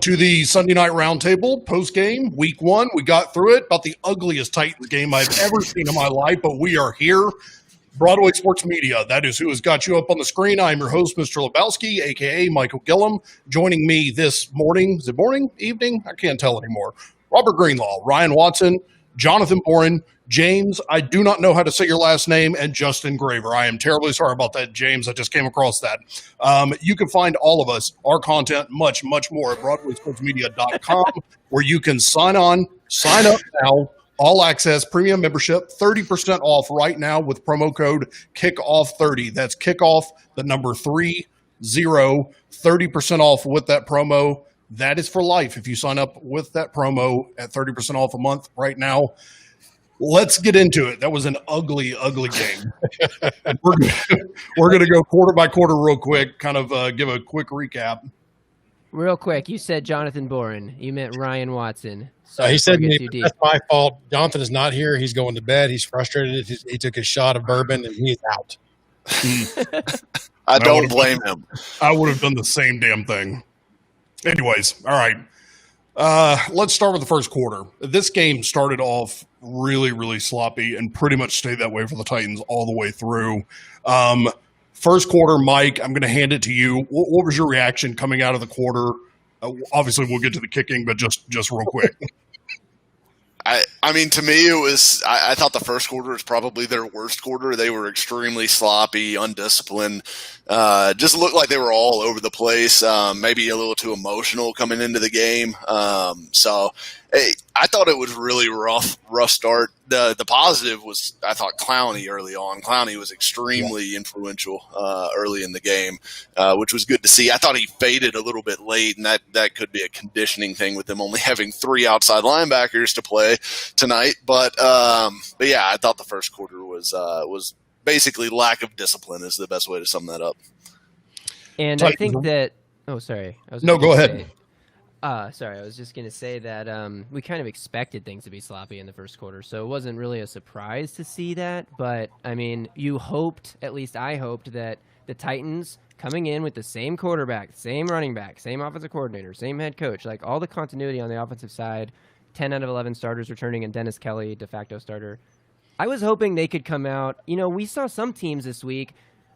To the Sunday night roundtable post game, week 1. We got through it. About the ugliest Titans game I've ever seen in my life, but we are here. Broadway Sports Media, that is who has got you up on the screen. I'm your host, Mr. Lebowski, a.k.a. Michael Gillum. Joining me this morning, is it morning, evening? I can't tell anymore. Robert Greenlaw, Ryan Watson, Jonathan Boren, James, I do not know how to say your last name, and Justin Graver. I am terribly sorry about that, James. I just came across that. You can find all of us, our content, much, much more at BroadwaySportsMedia.com, where you can sign up now, all access, premium membership, 30% off right now with promo code KICKOFF30. That's kickoff, the number 30, 30% off with that promo. That is for life if you sign up with that promo at 30% off a month right now. Let's get into it. That was an ugly, ugly game. We're going to go quarter by quarter real quick, kind of give a quick recap. Real quick, you said Jonathan Boren. You meant Ryan Watson. He said that's my fault. Jonathan is not here. He's going to bed. He's frustrated. He took a shot of bourbon, and he's out. I don't blame him. I would have done the same damn thing. Anyways, all right. Let's start with the first quarter. This game started off really, really sloppy and pretty much stayed that way for the Titans all the way through. First quarter, Mike, I'm going to hand it to you. What was your reaction coming out of the quarter? Obviously, we'll get to the kicking, but just real quick. I mean, to me, it was. I thought the first quarter was probably their worst quarter. They were extremely sloppy, undisciplined. Just looked like they were all over the place. Maybe a little too emotional coming into the game. I thought it was really rough start. The positive was I thought Clowney early on. Clowney was extremely influential early in the game, which was good to see. I thought he faded a little bit late, and that could be a conditioning thing with them only having 3 outside linebackers to play tonight. But yeah, I thought the first quarter was basically lack of discipline is the best way to sum that up. And I think that – oh, sorry. Go ahead. Sorry, I was just going to say that we kind of expected things to be sloppy in the first quarter, so it wasn't really a surprise to see that. But, I mean, you hoped, at least I hoped, that the Titans coming in with the same quarterback, same running back, same offensive coordinator, same head coach, like all the continuity on the offensive side, 10 out of 11 starters returning, and Dennis Kelly, de facto starter. I was hoping they could come out. You know, we saw some teams this week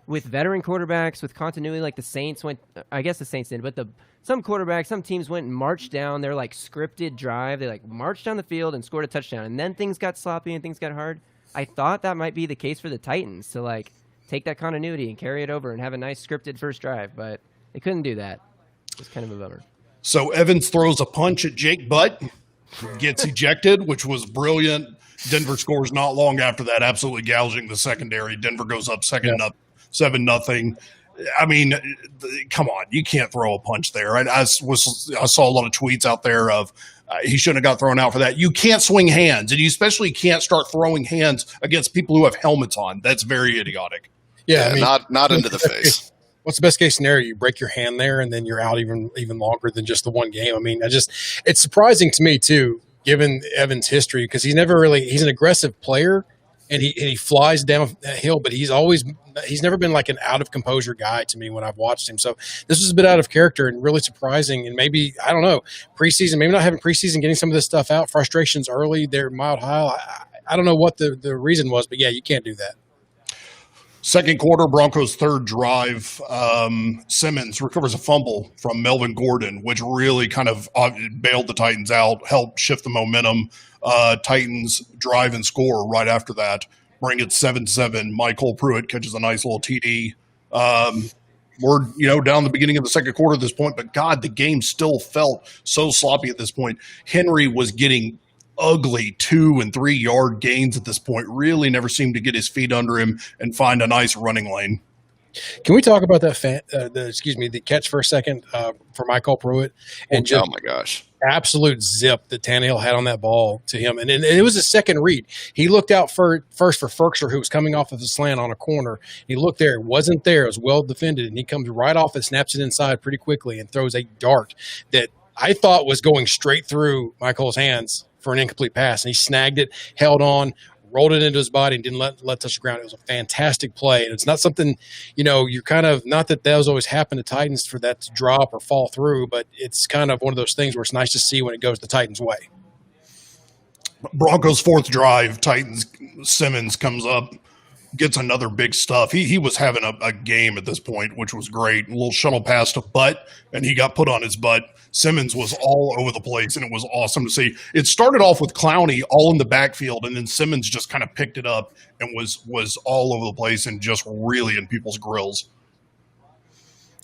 with veteran quarterbacks, with continuity, like the Saints went, I guess the Saints did, but some quarterbacks, some teams went and marched down their like scripted drive. They like marched down the field and scored a touchdown, and then things got sloppy and things got hard. I thought that might be the case for the Titans to like take that continuity and carry it over and have a nice scripted first drive, but they couldn't do that. It's kind of a bummer. So Evans throws a punch at Jake Butt, gets ejected, which was brilliant. Denver scores not long after that, absolutely gouging the secondary. Denver goes up 7-0. I mean, come on, you can't throw a punch there. I saw a lot of tweets out there of he shouldn't have got thrown out for that. You can't swing hands, and you especially can't start throwing hands against people who have helmets on. That's very idiotic. Yeah, I mean, not into the face. What's the best case scenario? You break your hand there, and then you're out even longer than just the one game. I mean, it's surprising to me too, given Evans' history, because he's an aggressive player. And he flies downhill, but he's never been like an out of composure guy to me when I've watched him. So this was a bit out of character and really surprising. And maybe, I don't know, preseason, maybe not having preseason, getting some of this stuff out, frustrations early, they're mild high. I don't know what the reason was, but yeah, you can't do that. Second quarter, Broncos' third drive, Simmons recovers a fumble from Melvin Gordon, which really kind of bailed the Titans out, helped shift the momentum. Titans drive and score right after that, bring it 7-7. Michael Pruitt catches a nice little TD. We're down the beginning of the second quarter at this point, but God, the game still felt so sloppy at this point. Henry was getting ugly 2 and 3 yard gains at this point. Really never seemed to get his feet under him and find a nice running lane. Can we talk about that? The catch for a second for Michael Pruitt, and oh my gosh, absolute zip that Tannehill had on that ball to him, and it was a second read. He looked out first for Ferkser, who was coming off of the slant on a corner. He looked there, it wasn't there. It was well defended, and he comes right off and snaps it inside pretty quickly and throws a dart that I thought was going straight through Michael's hands for an incomplete pass, and he snagged it, held on, rolled it into his body and didn't let touch the ground. It was a fantastic play. And it's not something, you're kind of, not that those always happen to Titans for that to drop or fall through, but it's kind of one of those things where it's nice to see when it goes the Titans' way. Broncos' fourth drive, Titans Simmons comes up, gets another big stuff. He was having a game at this point, which was great. A little shuttle pass to Butt, and he got put on his butt. Simmons was all over the place, and it was awesome to see. It started off with Clowney all in the backfield, and then Simmons just kind of picked it up and was all over the place and just really in people's grills.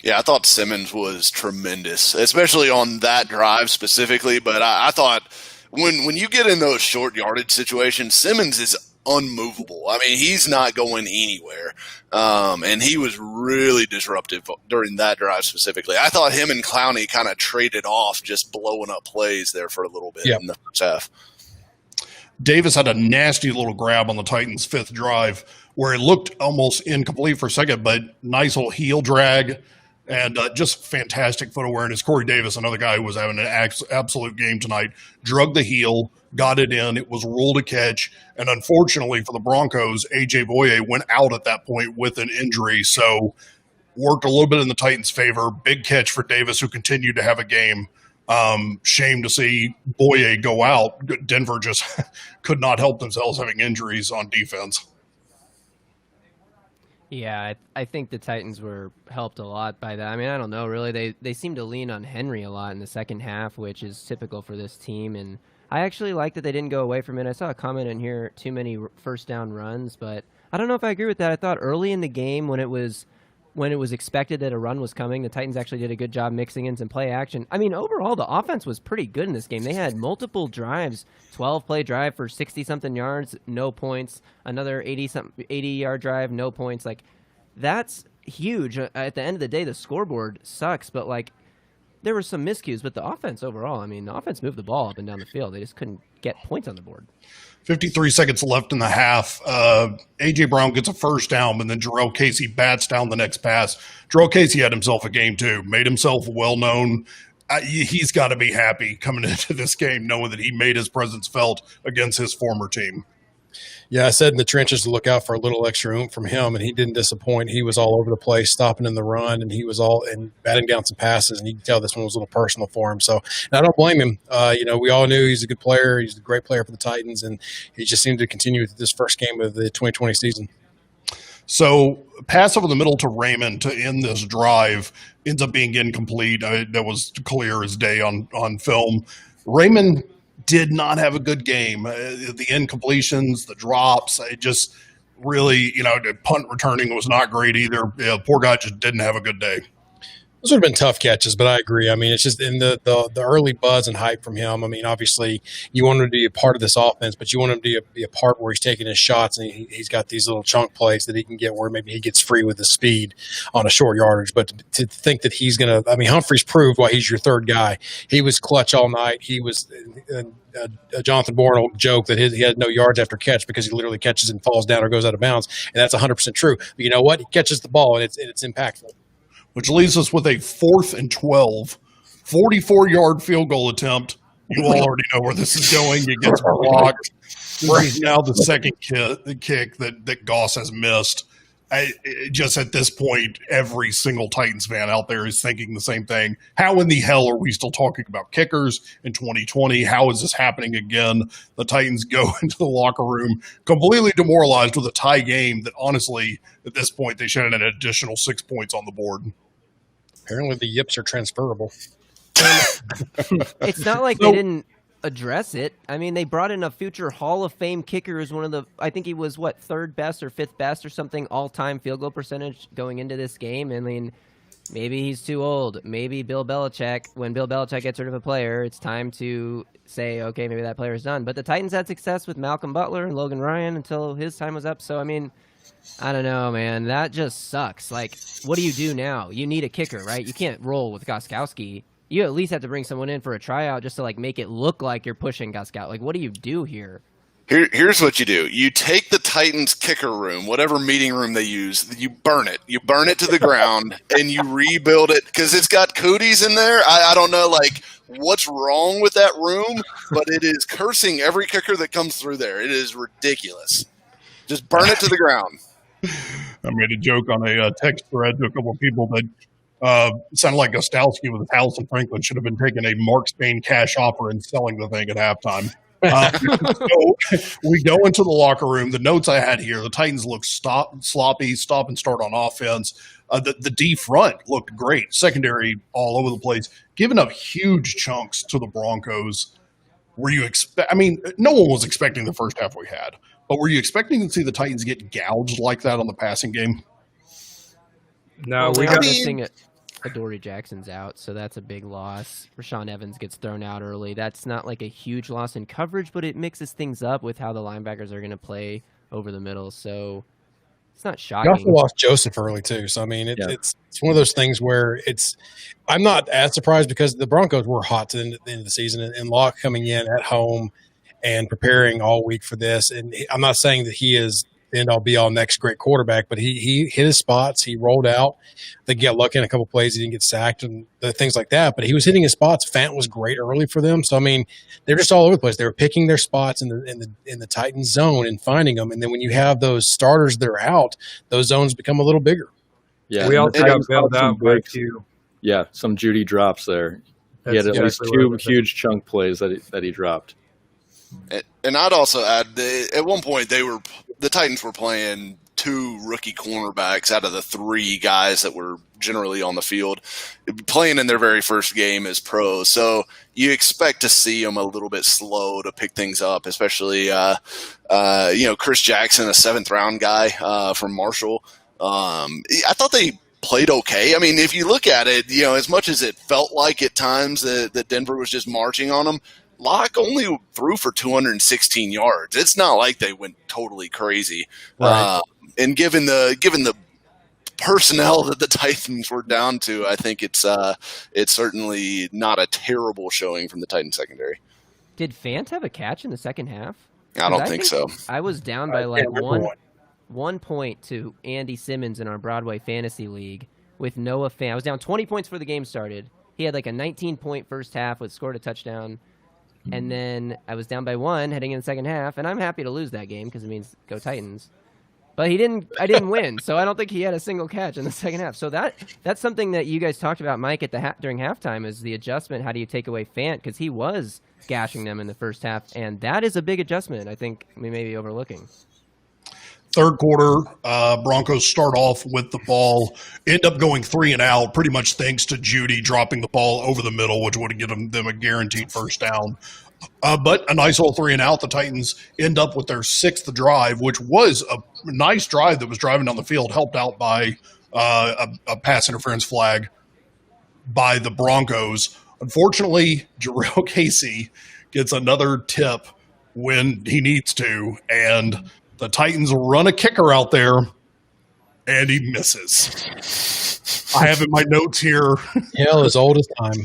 Yeah, I thought Simmons was tremendous, especially on that drive specifically. But I thought when you get in those short yardage situations, Simmons is unmovable. I mean, he's not going anywhere. And he was really disruptive during that drive specifically. I thought him and Clowney kind of traded off, just blowing up plays there for a little bit in the first half. Davis had a nasty little grab on the Titans' fifth drive where it looked almost incomplete for a second, but nice little heel drag and just fantastic foot awareness. Corey Davis, another guy who was having an absolute game tonight, drug the heel, got it in. It was ruled a catch. And unfortunately for the Broncos, A.J. Boye went out at that point with an injury. So worked a little bit in the Titans' favor. Big catch for Davis, who continued to have a game. Shame to see Boye go out. Denver just could not help themselves having injuries on defense. Yeah, I think the Titans were helped a lot by that. I mean, I don't know, really. They seem to lean on Henry a lot in the second half, which is typical for this team. And I actually like that they didn't go away from it. I saw a comment in here, too many first down runs, but I don't know if I agree with that. I thought early in the game when it was expected that a run was coming, the Titans actually did a good job mixing in some play action. I mean, overall, the offense was pretty good in this game. They had multiple drives, 12-play drive for 60-something yards, no points, another 80-yard drive, no points. Like, that's huge. At the end of the day, the scoreboard sucks, but, like, there were some miscues. But the offense overall, I mean, the offense moved the ball up and down the field. They just couldn't get points on the board. 53 seconds left in the half. A.J. Brown gets a first down, but then Jarrell Casey bats down the next pass. Jarrell Casey had himself a game, too. Made himself well-known. He's got to be happy coming into this game knowing that he made his presence felt against his former team. Yeah, I said in the trenches to look out for a little extra oomph from him, and he didn't disappoint. He was all over the place, stopping in the run, and he was and batting down some passes, and you can tell this one was a little personal for him. So and I don't blame him. We all knew he's a good player. He's a great player for the Titans, and he just seemed to continue with this first game of the 2020 season. So pass over the middle to Raymond to end this drive ends up being incomplete. That was clear as day on film. Raymond did not have a good game. The incompletions, the drops, it just really, the punt returning was not great either. Poor guy just didn't have a good day. Those would have been tough catches, but I agree. I mean, it's just in the early buzz and hype from him. I mean, obviously, you want him to be a part of this offense, but you want him to be a part where he's taking his shots and he's got these little chunk plays that he can get where maybe he gets free with his speed on a short yardage. But to think that he's going to – I mean, Humphreys proved why he's your third guy. He was clutch all night. He was Jonathan Bourne will joke that he had no yards after catch because he literally catches and falls down or goes out of bounds, and that's 100% true. But you know what? He catches the ball, and it's impactful. Which leaves us with a 4th and 12, 44-yard field goal attempt. You all already know where this is going. It gets blocked. This is now the second kick that Goss has missed. Just at this point, every single Titans fan out there is thinking the same thing. How in the hell are we still talking about kickers in 2020? How is this happening again? The Titans go into the locker room completely demoralized with a tie game that honestly, at this point, they should have an additional 6 points on the board. Apparently the yips are transferable. It's not like they didn't address it. I mean, they brought in a future Hall of Fame kicker as one of the, I think he was third best or fifth best or something all-time field goal percentage going into this game. I mean, maybe he's too old. Maybe when Bill Belichick gets rid of a player, it's time to say, okay, maybe that player's done. But the Titans had success with Malcolm Butler and Logan Ryan until his time was up. So, I mean, I don't know, man. That just sucks. Like, what do you do now? You need a kicker, right? You can't roll with Gostkowski. You at least have to bring someone in for a tryout just to, like, make it look like you're pushing Gostkowski. Like, what do you do here? Here's what you do. You take the Titans kicker room, whatever meeting room they use, you burn it. You burn it to the ground, and you rebuild it because it's got cooties in there. I don't know, like, what's wrong with that room, but it is cursing every kicker that comes through there. It is ridiculous. Just burn it to the ground. I made a joke on a text thread to a couple of people that sounded like Gostowski with Allison Franklin should have been taking a Mark Spain cash offer and selling the thing at halftime. So we go into the locker room. The notes I had here: the Titans look sloppy, stop and start on offense. The D front looked great. Secondary all over the place, giving up huge chunks to the Broncos. Were you expect? I mean, no one was expecting the first half we had, but were you expecting to see the Titans get gouged like that on the passing game? No, Well, we they're got missing Adoree Jackson's out, so that's a big loss. Rashaan Evans gets thrown out early. That's not like a huge loss in coverage, but it mixes things up with how the linebackers are going to play over the middle. So it's not You also shocking. lost Joseph early too, so I mean it's one of those things where I'm not as surprised because the Broncos were hot to the end of the season, and Locke coming in at home and preparing all week for this. And I'm not saying that he is the end-all be-all next great quarterback, but he hit his spots. He rolled out. They got lucky in a couple plays. He didn't get sacked and things like that, but he was hitting his spots. Fant was great early for them. So, I mean, they're just all over the place. They were picking their spots in the Titans zone and finding them. And then when you have those starters that are out, those zones become a little bigger. Yeah, we and also the got Titans bailed caught some out by a breaks. few. Yeah, some Judy drops there. He That's had at least exactly what I two was thinking. huge chunk plays that he dropped. And I'd also add, at one point the Titans were playing 2 rookie cornerbacks out of the 3 guys that were generally on the field, playing in their very first game as pros. So you expect to see them a little bit slow to pick things up, especially Chris Jackson, a 7th round guy from Marshall. I thought they played okay. I mean, if you look at it, as much as it felt like at times that Denver was just marching on them, Locke only threw for 216 yards. It's not like they went totally crazy. Right. And given the personnel that the Titans were down to, I think it's certainly not a terrible showing from the Titans secondary. Did Fant have a catch in the second half? I don't think so. I was down by like can't remember one point to Andy Simmons in our Broadway Fantasy League with Noah Fant. I was down 20 points before the game started. He had like a 19-point first half, scored a touchdown. And then I was down by 1 heading in the second half, and I'm happy to lose that game because it means go Titans. But I didn't win, so I don't think he had a single catch in the second half. So that's something that you guys talked about, Mike, at during halftime is the adjustment. How do you take away Fant? Because he was gashing them in the first half, and that is a big adjustment I think we may be overlooking. Third quarter, Broncos start off with the ball, end up going 3 and out, pretty much thanks to Judy dropping the ball over the middle, which would have given them a guaranteed first down. But a nice little 3 and out. The Titans end up with their 6th drive, which was a nice drive that was driving down the field, helped out by a pass interference flag by the Broncos. Unfortunately, Jarrell Casey gets another tip when he needs to, and the Titans run a kicker out there, and he misses. I have in my notes here, Hell as old as time.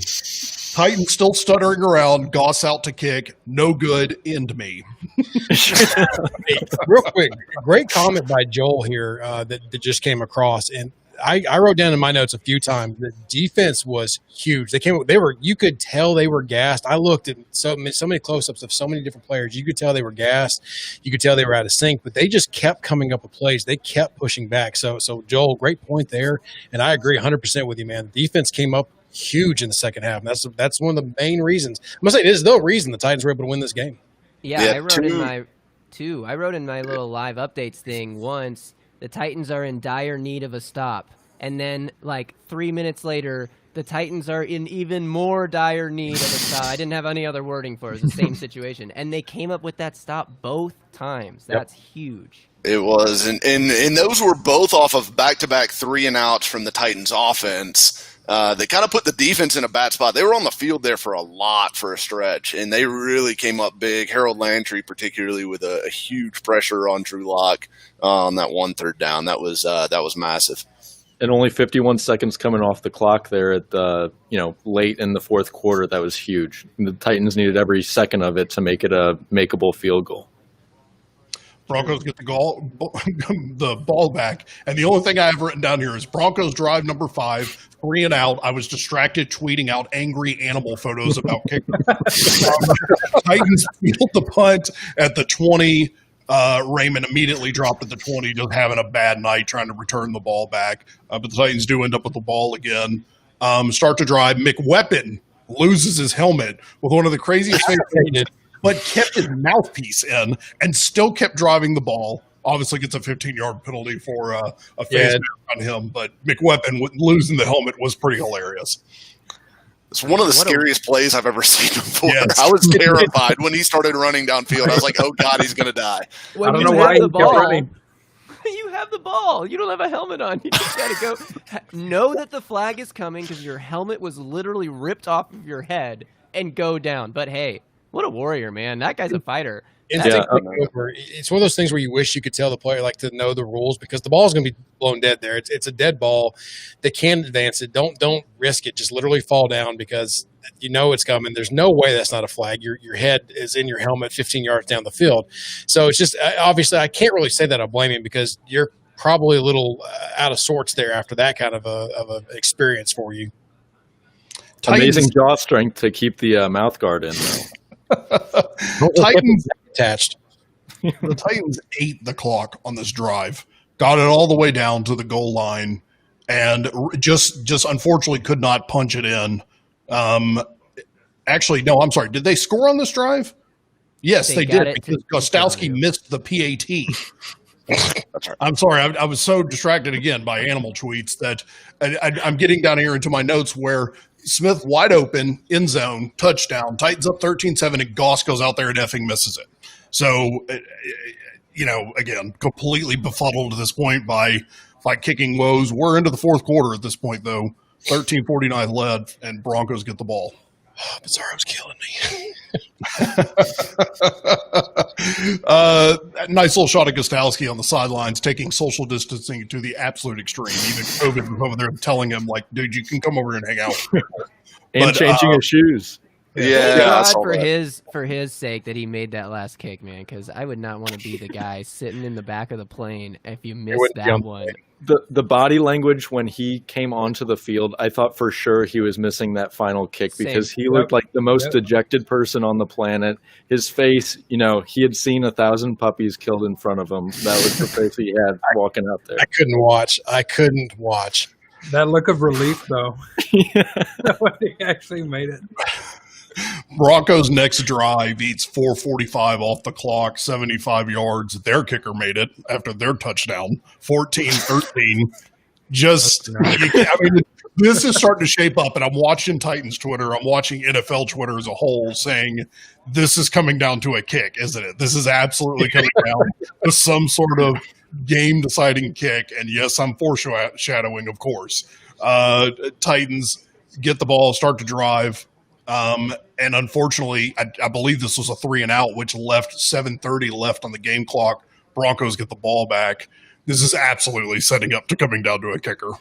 Titans still stuttering around, Goss out to kick, no good, end me. Real quick, great comment by Joel here that just came across, and I wrote down in my notes a few times the defense was huge. You could tell they were gassed. I looked at so many close-ups of so many different players. You could tell they were gassed. You could tell they were out of sync, but they just kept coming up with plays. They kept pushing back. So Joel, great point there, and I agree 100% with you, man. The defense came up huge in the second half, and that's one of the main reasons. I'm gonna say there's no reason the Titans were able to win this game. Yeah, Yeah, I wrote in my little live updates thing once, the Titans are in dire need of a stop. And then like 3 minutes later, the Titans are in even more dire need of a stop. I didn't have any other wording for it. It was the same situation. And they came up with that stop both times. That's huge. It was, and those were both off of back-to-back 3 and outs from the Titans offense. They kind of put the defense in a bad spot. They were on the field there for a lot for a stretch, and they really came up big. Harold Landry, particularly, with a huge pressure on Drew Lock on that 1 3rd down. That was massive. And only 51 seconds coming off the clock there at the late in the fourth quarter. That was huge. The Titans needed every second of it to make it a makeable field goal. Broncos get the ball back. And the only thing I have written down here is Broncos drive number 5, 3 and out. I was distracted tweeting out angry animal photos about kicking. Titans field the punt at the 20. Raymond immediately dropped at the 20, just having a bad night trying to return the ball back. But the Titans do end up with the ball again. Start to drive. McWeapon loses his helmet with one of the craziest things, but kept his mouthpiece in and still kept driving the ball. Obviously gets a 15-yard penalty for a face mask on him, but McWeapon losing the helmet was pretty hilarious. It's one of the scariest plays I've ever seen before. Yes. I was terrified when he started running downfield. I was like, oh, God, he's going to die. I don't know why the he kept running. You have the ball. You don't have a helmet on. You just got to go. Know that the flag is coming because your helmet was literally ripped off of your head and go down. But hey, what a warrior, man. That guy's a fighter. It's one of those things where you wish you could tell the player to know the rules, because the ball is going to be blown dead there. It's a dead ball. They can advance it. Don't risk it. Just literally fall down because you know it's coming. There's no way that's not a flag. Your head is in your helmet 15 yards down the field. So it's just obviously I can't really say that I blame him, because you're probably a little out of sorts there after that kind of a experience for you. Amazing jaw strength to keep the mouth guard in, though. Titans attached. The Titans ate the clock on this drive, got it all the way down to the goal line, and just unfortunately could not punch it in. Actually, no, I'm sorry. Did they score on this drive? Yes, they did, because Gostowski missed the PAT. I'm sorry. I was so distracted again by animal tweets that I'm getting down here into my notes where Smith wide open, end zone, touchdown, Titans up 13-7, and Goss goes out there and effing misses it. So, again, completely befuddled at this point by kicking woes. We're into the fourth quarter at this point, though. 13-49 led, and Broncos get the ball. Oh, Bizarro's killing me. Nice little shot of Gostowski on the sidelines, taking social distancing to the absolute extreme. Even COVID was over there telling him, like, dude, you can come over here and hang out. And changing his shoes. Yeah, God for his sake that he made that last kick, man, because I would not want to be the guy sitting in the back of the plane if you missed that one. The body language when he came onto the field, I thought for sure he was missing that final kick because he looked like the most dejected person on the planet. His face, he had seen 1,000 puppies killed in front of him. That was the face he had walking out there. I couldn't watch. That look of relief, though. When he actually made it. Broncos' next drive eats 4:45 off the clock, 75 yards. Their kicker made it after their touchdown, 14-13. This is starting to shape up, and I'm watching Titans Twitter. I'm watching NFL Twitter as a whole saying this is coming down to a kick, isn't it? This is absolutely coming down to some sort of game-deciding kick. And yes, I'm foreshadowing, of course. Titans get the ball, start to drive. And unfortunately, I believe this was a 3 and out, which left 7:30 left on the game clock. Broncos get the ball back. This is absolutely setting up to coming down to a kicker.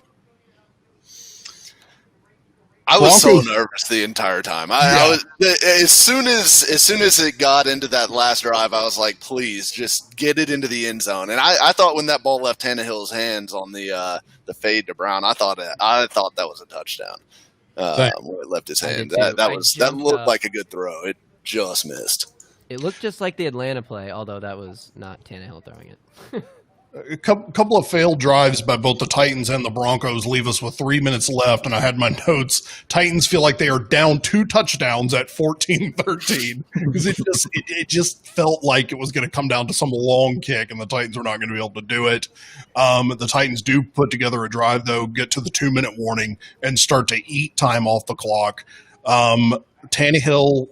I was so nervous the entire time. I was as soon as it got into that last drive, I was like, please just get it into the end zone. And I thought when that ball left Tannehill's hands on the fade to Brown, I thought that was a touchdown. When it left his hand, that looked like a good throw. It just missed. It looked just like the Atlanta play, although that was not Tannehill throwing it. A couple of failed drives by both the Titans and the Broncos leave us with 3 minutes left, and I had my notes. Titans feel like they are down 2 touchdowns at 14-13 because it just felt like it was going to come down to some long kick, and the Titans were not going to be able to do it. The Titans do put together a drive, though, get to the 2-minute warning, and start to eat time off the clock. Tannehill,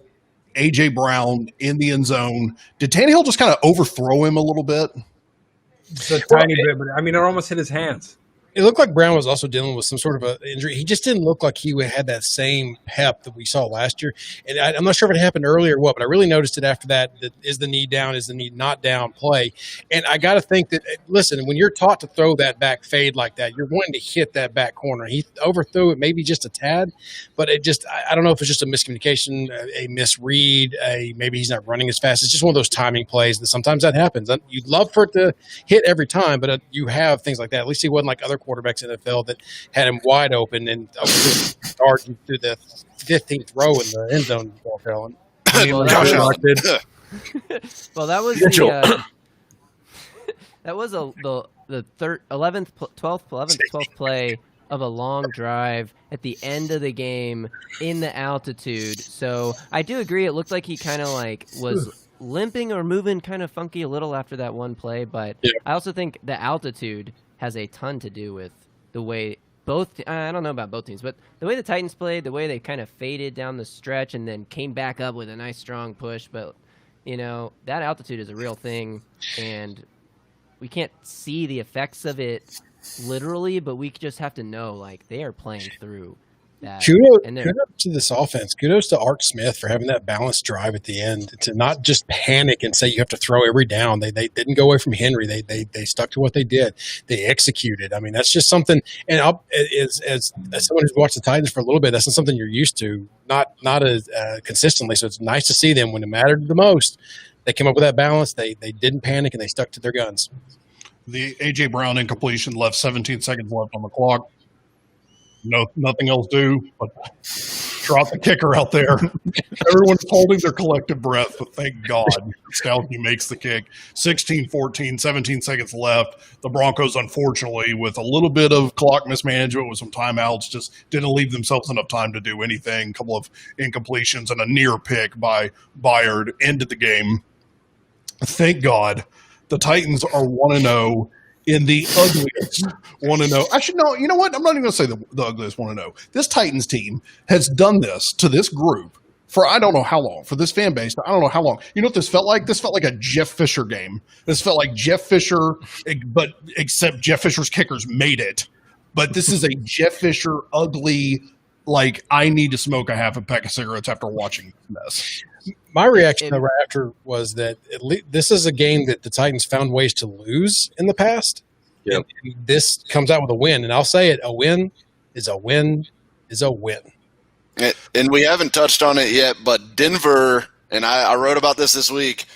A.J. Brown in the end zone. Did Tannehill just kind of overthrow him a little bit? Just a tiny bit, but it almost hit his hands. It looked like Brown was also dealing with some sort of an injury. He just didn't look like he had that same pep that we saw last year. And I'm not sure if it happened early or what, but I really noticed it after that. That is the knee down, is the knee not down play. And I got to think that, listen, when you're taught to throw that back fade like that, you're wanting to hit that back corner. He overthrew it maybe just a tad, but it just, I don't know if it's just a miscommunication, a misread, maybe he's not running as fast. It's just one of those timing plays that sometimes that happens. You'd love for it to hit every time, but you have things like that. At least he wasn't like other quarterbacks in the NFL that had him wide open and start through the 15th row in the end zone. Well, that was that was the 11th, 12th play of a long drive at the end of the game in the altitude. So I do agree. It looked like he kind of like was limping or moving kind of funky a little after that one play. But I also think the altitude has a ton to do with the way I don't know about both teams, but the way the Titans played, the way they kind of faded down the stretch and then came back up with a nice strong push. But, that altitude is a real thing, and we can't see the effects of it literally, but we just have to know, like, they are playing through that. Kudos to this offense. Kudos to Art Smith for having that balanced drive at the end, to not just panic and say you have to throw every down. They didn't go away from Henry. They stuck to what they did. They executed. I mean, that's just something. And as someone who's watched the Titans for a little bit, that's not something you're used to, not as consistently. So it's nice to see them when it mattered the most. They came up with that balance. They didn't panic, and they stuck to their guns. The A.J. Brown incompletion left 17 seconds left on the clock. No, nothing else due but drop the kicker out there. Everyone's holding their collective breath, but thank God Stalky makes the kick. 16-14, 17 seconds left. The Broncos, unfortunately, with a little bit of clock mismanagement with some timeouts, just didn't leave themselves enough time to do anything. A couple of incompletions and a near pick by Byard ended the game. Thank God the Titans are 1-0 in the ugliest 1-0. Actually, no, you know what? I'm not even going to say the ugliest 1-0. This Titans team has done this to this group for I don't know how long, for this fan base, I don't know how long. You know what this felt like? This felt like a Jeff Fisher game. This felt like Jeff Fisher, but except Jeff Fisher's kickers made it. But this is a Jeff Fisher ugly, like, I need to smoke a half a pack of cigarettes after watching this. My reaction right after was that at least this is a game that the Titans found ways to lose in the past. Yep. And this comes out with a win. And I'll say it, a win is a win is a win. And we haven't touched on it yet, but Denver, and I wrote about this week,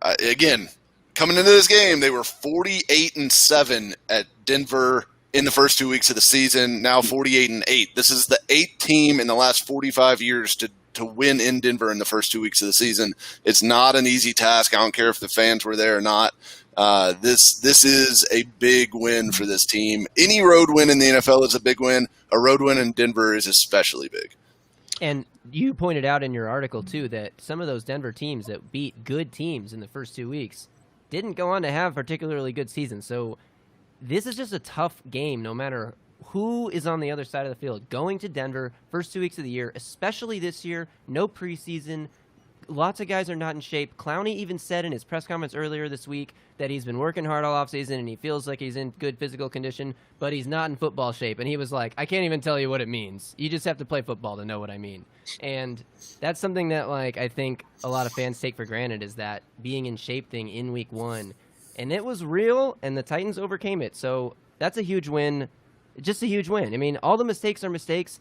again, coming into this game, they were 48-7 at Denver in the first 2 weeks of the season, now 48-8. This is the 8th team in the last 45 years to win in Denver in the first 2 weeks of the season. It's not an easy task. I don't care if the fans were there or not. This is a big win for this team. Any road win in the NFL is a big win. A road win in Denver is especially big. And you pointed out in your article, too, that some of those Denver teams that beat good teams in the first 2 weeks didn't go on to have particularly good seasons. So this is just a tough game no matter who is on the other side of the field. Going to Denver, first 2 weeks of the year, especially this year, no preseason. Lots of guys are not in shape. Clowney even said in his press conference earlier this week that he's been working hard all offseason and he feels like he's in good physical condition, but he's not in football shape. And he was like, I can't even tell you what it means. You just have to play football to know what I mean. And that's something that, like, I think a lot of fans take for granted, is that being in shape thing in week one. And it was real, and the Titans overcame it. So that's a huge win. Just a huge win. I mean, all the mistakes are mistakes.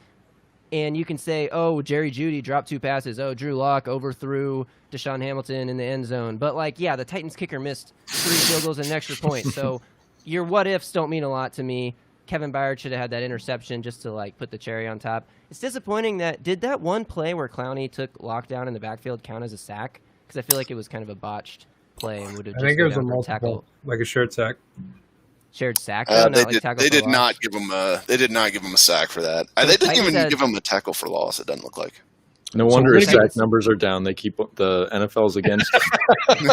And you can say, oh, Jerry Jeudy dropped 2 passes. Oh, Drew Lock overthrew Deshaun Hamilton in the end zone. But, like, yeah, the Titans kicker missed 3 field goals and an extra point. So your what-ifs don't mean a lot to me. Kevin Byard should have had that interception just to, like, put the cherry on top. It's disappointing did that one play where Clowney took lockdown in the backfield count as a sack? Because I feel like it was kind of a botched play and would have just I think it was a tackle. multiple, like a shared sack. Shared sack? They did not give him a sack for that. So they didn't even give him a tackle for loss. It doesn't look like. No wonder his sack numbers are down. They keep the NFL's against him.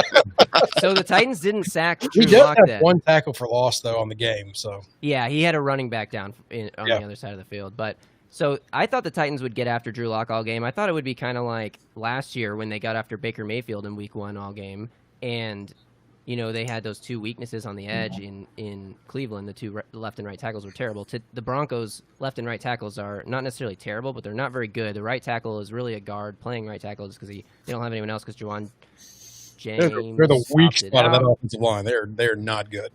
So the Titans didn't sack Drew He does Lock have then. one tackle for loss, though, on the game. So Yeah, he had a running back down on the other side of the field. But so I thought the Titans would get after Drew Lock all game. I thought it would be kind of like last year when they got after Baker Mayfield in week 1 all game. And they had those two weaknesses on the edge in Cleveland. The two left and right tackles were terrible. The Broncos' left and right tackles are not necessarily terrible, but they're not very good. The right tackle is really a guard playing right tackle just because they don't have anyone else because Juwan James. They're the weak spot of that offensive line. They're not good.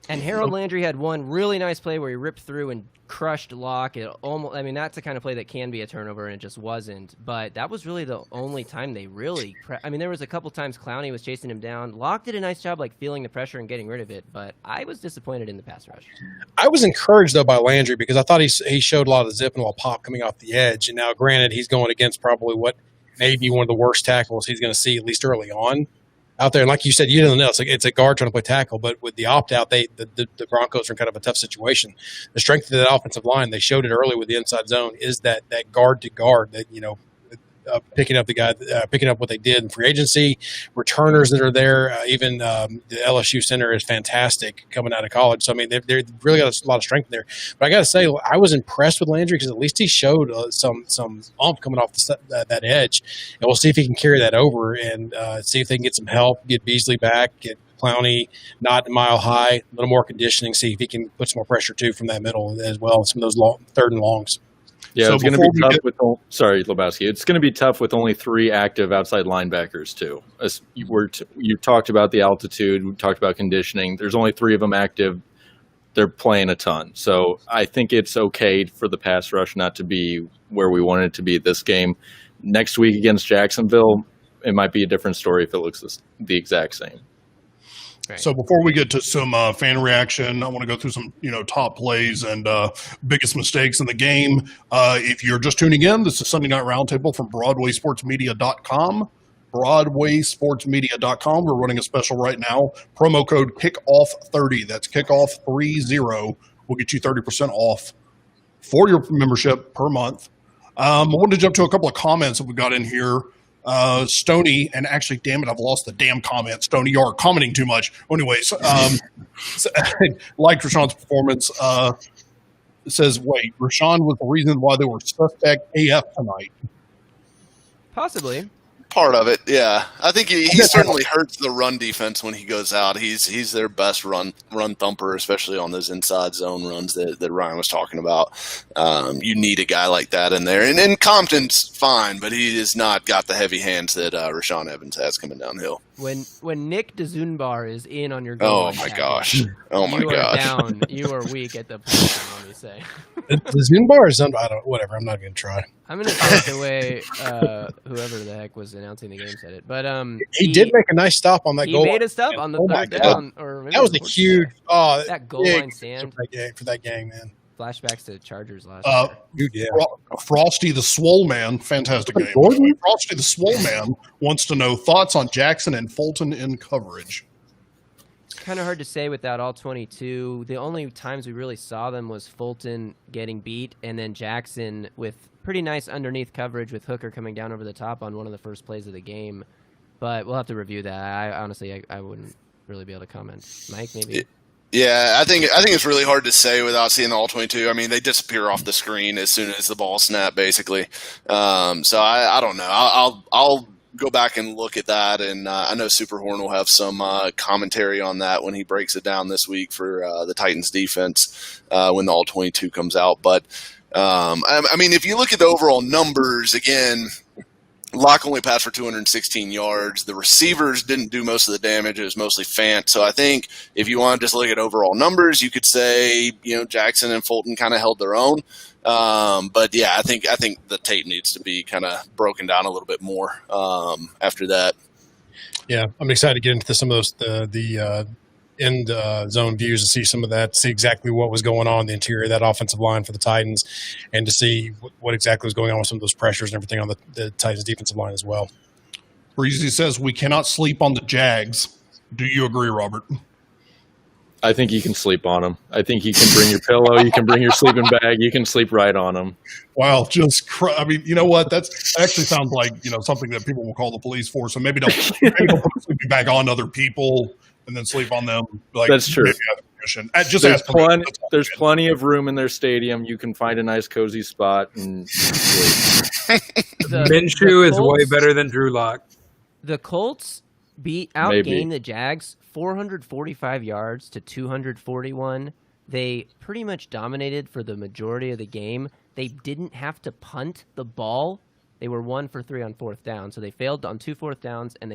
And Harold Landry had one really nice play where he ripped through and crushed Locke. That's the kind of play that can be a turnover, and it just wasn't. But that was really the only time they really there was a couple times Clowney was chasing him down. Locke did a nice job feeling the pressure and getting rid of it, but I was disappointed in the pass rush. I was encouraged, though, by Landry because I thought he showed a lot of zip and a lot of pop coming off the edge. And now, granted, he's going against probably what may be one of the worst tackles he's going to see, at least early on. Out there, and like you said, you don't know. It's a guard trying to play tackle, but with the opt-out, the Broncos are in kind of a tough situation. The strength of that offensive line, they showed it early with the inside zone, is that guard to guard that picking up what they did in free agency, returners that are there. Even the LSU center is fantastic coming out of college. So, they've really got a lot of strength there. But I got to say, I was impressed with Landry because at least he showed some oomph coming off that edge. And we'll see if he can carry that over and see if they can get some help, get Beasley back, get Clowney not mile high, a little more conditioning, see if he can put some more pressure, too, from that middle as well, some of those third and longs. Yeah, it's going to be tough sorry, Lebowski. It's going to be tough with only 3 active outside linebackers, too. You talked about the altitude. We talked about conditioning. There's only 3 of them active. They're playing a ton. So I think it's okay for the pass rush not to be where we wanted it to be this game. Next week against Jacksonville, it might be a different story if it looks the exact same. Right. So before we get to some fan reaction, I want to go through some top plays and biggest mistakes in the game. If you're just tuning in, this is Sunday Night Roundtable from BroadwaySportsMedia.com. BroadwaySportsMedia.com. We're running a special right now. Promo code KICKOFF30. That's KICKOFF30. Will get you 30% off for your membership per month. I wanted to jump to a couple of comments that we got in here. Stoney, and actually, damn it, I've lost the damn comment. Stoney, you are commenting too much. Anyways, liked Rashawn's performance. Says, wait, Rashawn was the reason why they were suspect AF tonight. Possibly. Part of it, yeah. I think he certainly hurts the run defense when he goes out. He's their best run thumper, especially on those inside zone runs that Ryan was talking about. You need a guy like that in there. And Compton's fine, but he has not got the heavy hands that Rashaan Evans has coming downhill. When Nick DeZunbar is in on your goal, oh my gosh, down. You are weak at the position. Let me say. The Zunbar is whatever. I'm not going to try. I'm going to say it the way whoever the heck was announcing the game said it. But he did make a nice stop on that goal. He made a stop on the third down. That was a huge that goal line stand for that game, man. Flashbacks to Chargers last year. Yeah. Frosty the Swole Man, fantastic game. Frosty the Swole Man wants to know thoughts on Jackson and Fulton in coverage. Kind of hard to say without all 22. The only times we really saw them was Fulton getting beat, and then Jackson with pretty nice underneath coverage with Hooker coming down over the top on one of the first plays of the game. But we'll have to review that. I honestly wouldn't really be able to comment. Mike, maybe. Yeah, I think it's really hard to say without seeing the all 22. I mean, they disappear off the screen as soon as the ball snapped, basically. So I don't know. I'll go back and look at that, and I know Superhorn will have some commentary on that when he breaks it down this week for the Titans defense when the all 22 comes out. But I mean, if you look at the overall numbers again. Locke only passed for 216 yards. The receivers didn't do most of the damage. It was mostly Fant. So I think if you want to just look at overall numbers, you could say, Jackson and Fulton kind of held their own. But yeah, I think the tape needs to be kind of broken down a little bit more after that. Yeah, I'm excited to get into some of those the end zone views to see some of that, see exactly what was going on in the interior of that offensive line for the Titans, and to see what exactly was going on with some of those pressures and everything on the Titans defensive line as well. Breezy says we cannot sleep on the Jags. Do you agree, Robert? I think you can sleep on them. I think you can bring your pillow, you can bring your sleeping bag, you can sleep right on them. Wow, I mean, you know what? That actually sounds like something that people will call the police for. So maybe don't put a sleeping bag on other people and then sleep on them. That's true. There's plenty of room in their stadium. You can find a nice, cozy spot and sleep. Minshew is way better than Drew Lock. The Colts outgained the Jags 445 yards to 241. They pretty much dominated for the majority of the game. They didn't have to punt the ball. They were 1 for 3 on fourth down, so they failed on 2 fourth downs, and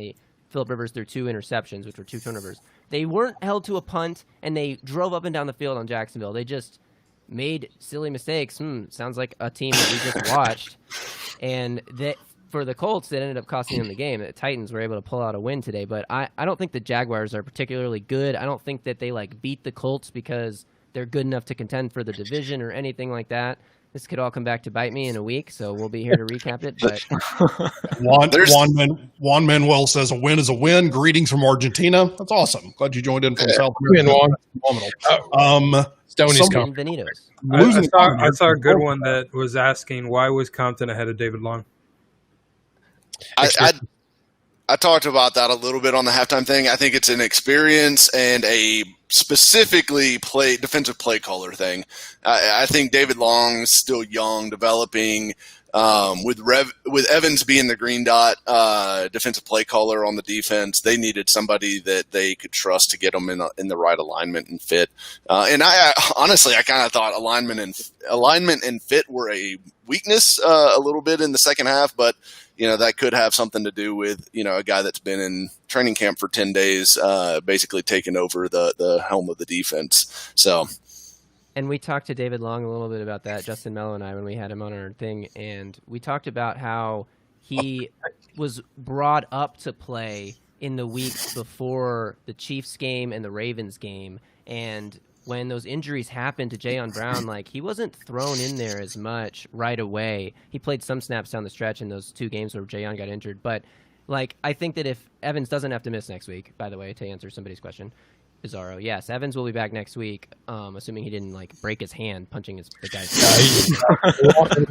Phillip Rivers threw 2 interceptions, which were 2 turnovers. They weren't held to a punt, and they drove up and down the field on Jacksonville. They just made silly mistakes. Sounds like a team that we just watched. And for the Colts, that ended up costing them the game. The Titans were able to pull out a win today, but I don't think the Jaguars are particularly good. I don't think that they beat the Colts because they're good enough to contend for the division or anything like that. This could all come back to bite me in a week, so we'll be here to recap it. But Juan Manuel says a win is a win. Greetings from Argentina. That's awesome. Glad you joined in from South America. Phenomenal. Stoney's coming. I saw a good one that was asking, why was Compton ahead of David Long? I talked about that a little bit on the halftime thing. I think it's an experience and a specifically defensive play caller thing. I think David Long's still young, developing. With Evans being the green dot defensive play caller on the defense, they needed somebody that they could trust to get them in the right alignment and fit. And I honestly, I kind of thought alignment and fit were a weakness a little bit in the second half, but that could have something to do with a guy that's been in training camp for 10 days, basically taking over the helm of the defense. So. And we talked to David Long a little bit about that, Justin Mello and I, when we had him on our thing. And we talked about how he was brought up to play in the weeks before the Chiefs game and the Ravens game. And when those injuries happened to Jayon Brown, he wasn't thrown in there as much right away. He played some snaps down the stretch in those 2 games where Jayon got injured. But, I think that if Evans doesn't have to miss next week, by the way, to answer somebody's question, Bizarro. Yes, Evans will be back next week, assuming he didn't break his hand punching the guy's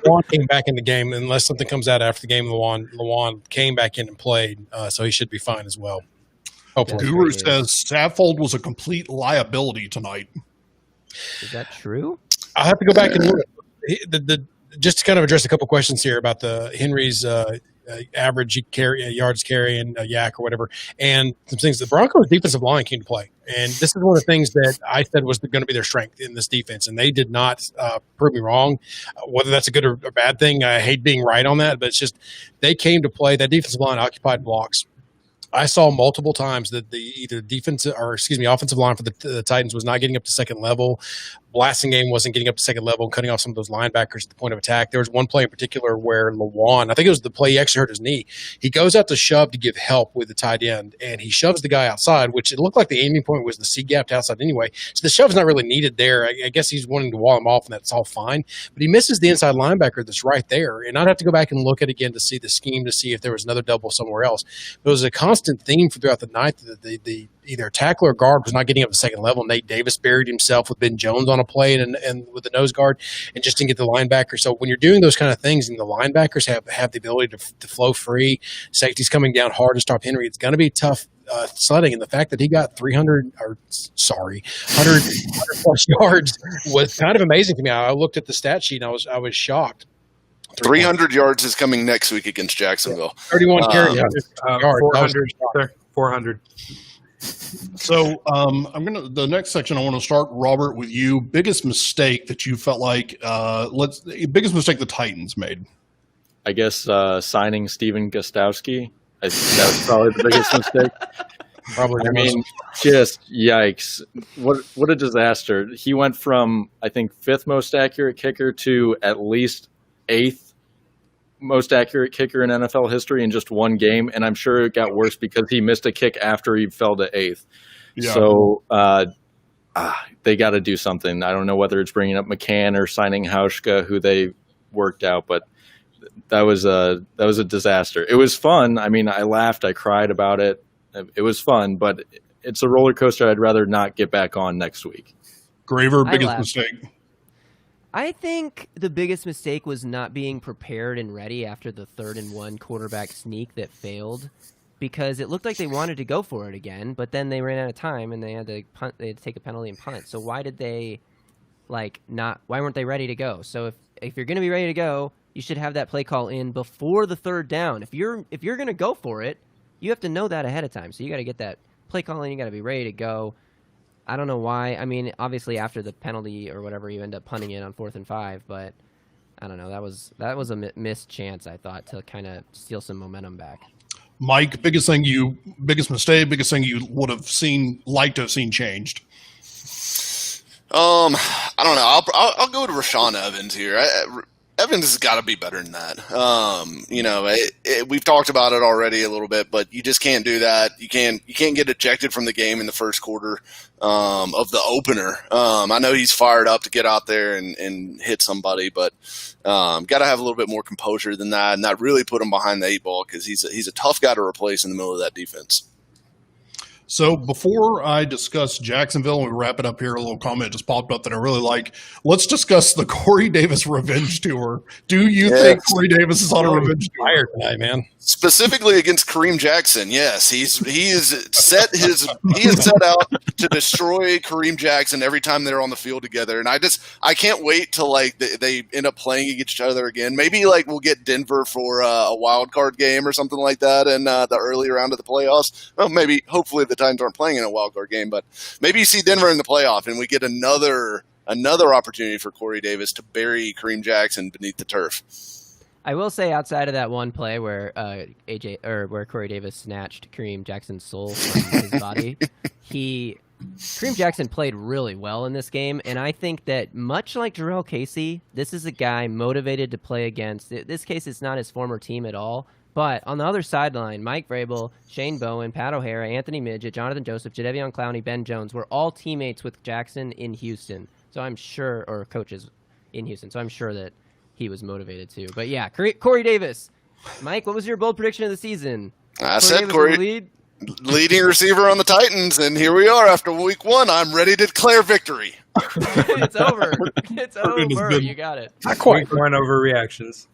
Lawan came back in the game. Unless something comes out after the game, Lawan came back in and played, so he should be fine as well. Hopefully. Guru says Saffold was a complete liability tonight. Is that true? I'll have to go back and look. Just to kind of address a couple questions here about the Henry's average yards carry and yak or whatever, and some things. The Broncos defensive line came to play, and this is one of the things that I said was going to be their strength in this defense, and they did not prove me wrong. Whether that's a good or bad thing, I hate being right on that, but it's just they came to play. That defensive line occupied blocks. I saw multiple times that offensive line for the Titans was not getting up to second level. Blasting game wasn't getting up to second level, cutting off some of those linebackers at the point of attack. There was one play in particular where Lawan, I think it was the play he actually hurt his knee. He goes out to shove to give help with the tight end, and he shoves the guy outside, which it looked like the aiming point was the C gap to outside anyway. So the shove's not really needed there. I guess he's wanting to wall him off, and that's all fine. But he misses the inside linebacker that's right there, and I'd have to go back and look at it again to see the scheme to see if there was another double somewhere else. But it was a constant theme throughout the night that the either tackle or guard was not getting up to second level. Nate Davis buried himself with Ben Jones on a play and with the nose guard and just didn't get the linebacker. So when you're doing those kind of things and the linebackers have the ability to flow free, safety's coming down hard to stop Henry, it's going to be tough sledding. And the fact that he got 100 plus yards was kind of amazing to me. I looked at the stat sheet and I was shocked. 300 yards is coming next week against Jacksonville. 31 carries. 400. So the next section I want to start, Robert, with you. Biggest mistake that you felt like biggest mistake the Titans made. I guess signing Steven Gostowski. I think that was probably the biggest mistake. Probably. I mean, just yikes! What a disaster. He went from I think 5th most accurate kicker to at least 8th most accurate kicker in NFL history in just one game, and I'm sure it got worse because he missed a kick after he fell to 8th. Yeah. So they got to do something. I don't know whether it's bringing up McCann or signing Hauschka, who they worked out, but that was a disaster. It was fun. I mean, I laughed, I cried about it. It was fun, but it's a roller coaster I'd rather not get back on next week. Graver, biggest mistake. I think the biggest mistake was not being prepared and ready after the 3rd and 1 quarterback sneak that failed, because it looked like they wanted to go for it again, but then they ran out of time and they had to punt. They had to take a penalty and punt. So why did they why weren't they ready to go? So if you're going to be ready to go, you should have that play call in before the 3rd down. If you're going to go for it, you have to know that ahead of time. So you got to get that play calling. You got to be ready to go. I don't know why. I mean, obviously after the penalty or whatever, you end up punting it on 4th and 5. But I don't know. That was a missed chance, I thought, to kind of steal some momentum back. Mike, biggest mistake, biggest thing you would have liked to have seen changed. I don't know. I'll go to Rashawn Evans here. Evans has got to be better than that. We've talked about it already a little bit, but you just can't do that. You can't get ejected from the game in the first quarter of the opener. I know he's fired up to get out there and hit somebody, but got to have a little bit more composure than that, and that really put him behind the 8 ball because he's a tough guy to replace in the middle of that defense. So before I discuss Jacksonville and we wrap it up here, a little comment just popped up that I really like. Let's discuss the Corey Davis revenge tour. Do you think Corey Davis is on a revenge tour tonight, man? Specifically against Kareem Jackson, yes, he is set out to destroy Kareem Jackson every time they're on the field together, and I can't wait till they end up playing against each other again. Maybe we'll get Denver for a wild card game or something like that in the early round of the playoffs. Well, maybe hopefully the Titans aren't playing in a wild card game, but maybe you see Denver in the playoff and we get another opportunity for Corey Davis to bury Kareem Jackson beneath the turf. I will say, outside of that one play where where Corey Davis snatched Kareem Jackson's soul from his body, Kareem Jackson played really well in this game, and I think that much like Jarrell Casey, this is a guy motivated to play against. In this case, it's not his former team at all. But on the other sideline, Mike Vrabel, Shane Bowen, Pat O'Hara, Anthony Midget, Jonathan Joseph, Jadeveon Clowney, Ben Jones were all teammates with Jackson in Houston. So I'm sure, or coaches in Houston. So I'm sure that he was motivated too. But yeah, Corey Davis. Mike, what was your bold prediction of the season? I said Corey, leading receiver on the Titans, and here we are after week 1. I'm ready to declare victory. It's over. It's over. You got it. Not quite. One overreactions.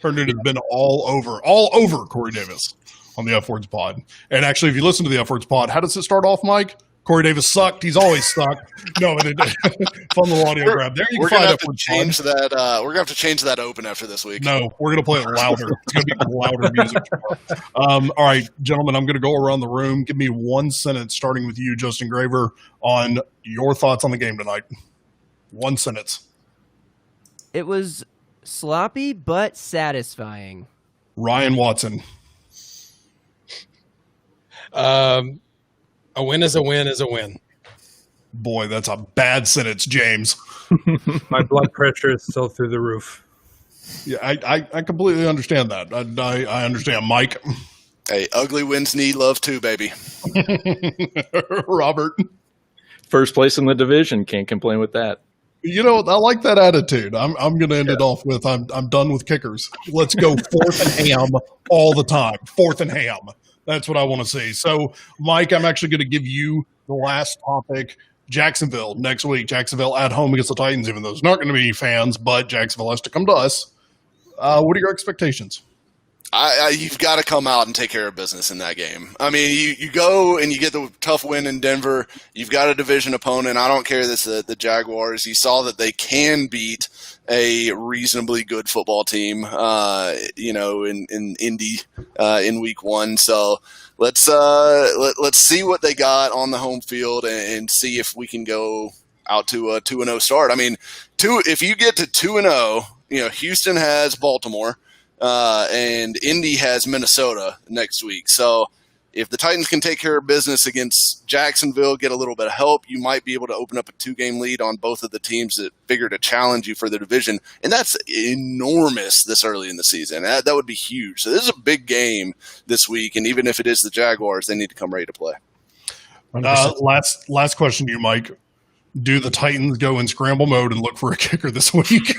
Herndon has been all over Corey Davis on the F Words pod. And actually, if you listen to the F Words pod, how does it start off, Mike? Corey Davis sucked. He's always sucked. No, fun little audio grab. There you can find F Words pod. We're going to have to change that open after this week. No, we're going to play it louder. It's going to be louder music tomorrow. All right, gentlemen, I'm going to go around the room. Give me one sentence, starting with you, Justin Graver, on your thoughts on the game tonight. One sentence. It was sloppy but satisfying. Ryan Watson. A win is a win is a win. Boy, that's a bad sentence, James. My blood pressure is still through the roof. Yeah, I completely understand that. I understand. Mike. Hey, ugly wins need love too, baby. Robert. First place in the division. Can't complain with that. I like that attitude. I'm going to end it off with I'm done with kickers. Let's go 4th and ham all the time. 4th and ham. That's what I want to see. So, Mike, I'm actually going to give you the last topic. Jacksonville next week. Jacksonville at home against the Titans, even though there's not going to be any fans, but Jacksonville has to come to us. What are your expectations? You've got to come out and take care of business in that game. I mean, you go and you get the tough win in Denver. You've got a division opponent. I don't care this the Jaguars. You saw that they can beat a reasonably good football team, in Indy in week 1. So let's see what they got on the home field and see if we can go out to a 2-0 start. I mean, if you get to 2-0, Houston has Baltimore. And Indy has Minnesota next week. So if the Titans can take care of business against Jacksonville, get a little bit of help, you might be able to open up a 2-game lead on both of the teams that figure to challenge you for the division. And that's enormous this early in the season. That would be huge. So this is a big game this week. And even if it is the Jaguars, they need to come ready to play. Last question to you, Mike. Do the Titans go in scramble mode and look for a kicker this week?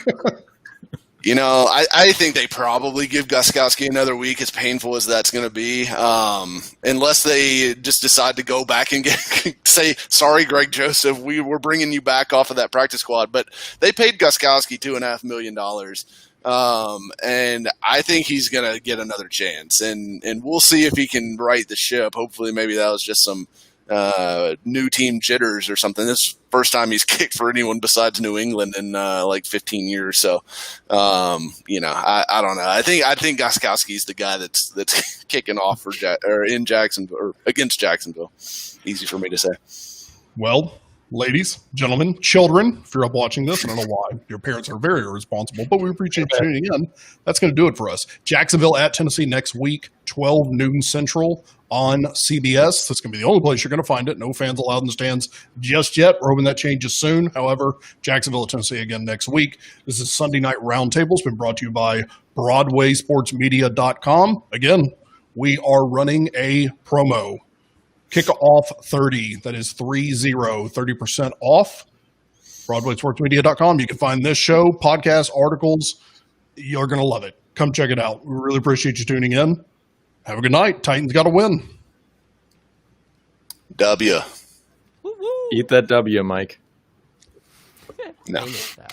I think they probably give Gostkowski another week, as painful as that's going to be, unless they just decide to go back and say, sorry, Greg Joseph, we're bringing you back off of that practice squad. But they paid Gostkowski $2.5 million, and I think he's going to get another chance. And we'll see if he can right the ship. Hopefully maybe that was just some new team jitters or something. This is the first time he's kicked for anyone besides New England in like 15 years. So, I don't know. I think Gostkowski's the guy that's kicking off for in Jacksonville or against Jacksonville. Easy for me to say. Well, ladies, gentlemen, children, if you're up watching this, I don't know why your parents are very irresponsible, but we appreciate you tuning in. That's going to do it for us. Jacksonville at Tennessee next week, 12 noon Central on CBS. That's going to be the only place you're going to find it. No fans allowed in the stands just yet. We're hoping that changes soon. However, Jacksonville at Tennessee again next week. This is Sunday Night Roundtable. It's been brought to you by BroadwaySportsMedia.com. Again, we are running a promo. Kickoff 30. That is 30% off. BroadwaySportsMedia.com. You can find this show, podcasts, articles. You're going to love it. Come check it out. We really appreciate you tuning in. Have a good night. Titans got to win. W. Eat that W, Mike. No. Stop.